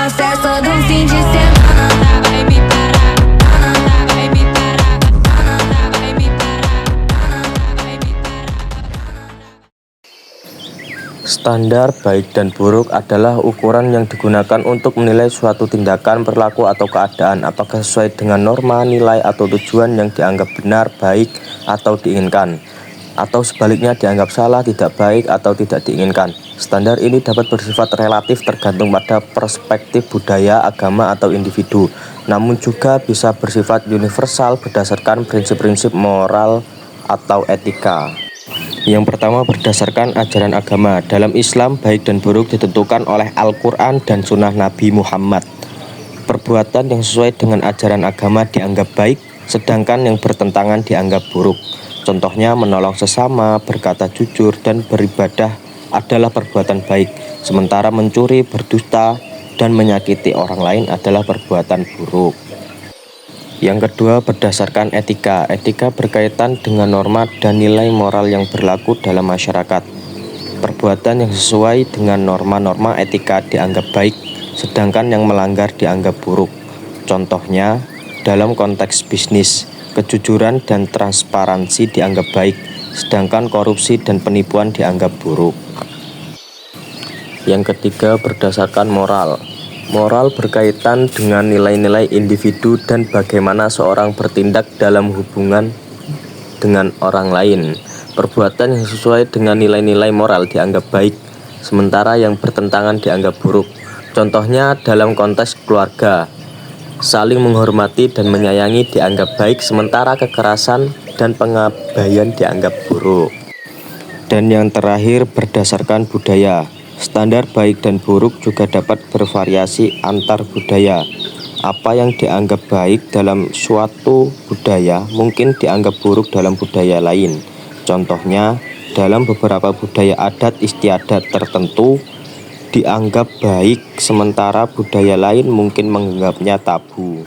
não cessa de fim de semana. Vai me parar, vai me parar, vai me parar, vai me parar. Standar baik dan buruk adalah ukuran yang digunakan untuk menilai suatu tindakan, perilaku, atau keadaan apakah sesuai dengan norma, nilai, atau tujuan yang dianggap benar, baik, atau diinginkan, atau sebaliknya dianggap salah, tidak baik, atau tidak diinginkan. Standar ini dapat bersifat relatif tergantung pada perspektif budaya, agama, atau individu, namun juga bisa bersifat universal berdasarkan prinsip-prinsip moral atau etika. Yang pertama, berdasarkan ajaran agama. Dalam Islam, baik dan buruk ditentukan oleh Al-Quran dan Sunnah Nabi Muhammad. Perbuatan yang sesuai dengan ajaran agama dianggap baik, sedangkan yang bertentangan dianggap buruk. Contohnya, menolong sesama, berkata jujur, dan beribadah adalah perbuatan baik, sementara mencuri, berdusta, dan menyakiti orang lain adalah perbuatan buruk. Yang kedua, berdasarkan etika. Etika berkaitan dengan norma dan nilai moral yang berlaku dalam masyarakat. Perbuatan yang sesuai dengan norma-norma etika dianggap baik, sedangkan yang melanggar dianggap buruk. Contohnya, dalam konteks bisnis, kejujuran dan transparansi dianggap baik, sedangkan korupsi dan penipuan dianggap buruk. Yang ketiga, berdasarkan moral. Moral berkaitan dengan nilai-nilai individu dan bagaimana seorang bertindak dalam hubungan dengan orang lain. Perbuatan yang sesuai dengan nilai-nilai moral dianggap baik, sementara yang bertentangan dianggap buruk. Contohnya dalam konteks keluarga, saling menghormati dan menyayangi dianggap baik, sementara kekerasan dan pengabaian dianggap buruk. Dan yang terakhir, berdasarkan budaya. Standar baik dan buruk juga dapat bervariasi antar budaya. Apa yang dianggap baik dalam suatu budaya mungkin dianggap buruk dalam budaya lain. Contohnya, dalam beberapa budaya adat istiadat tertentu dianggap baik, sementara budaya lain mungkin menganggapnya tabu.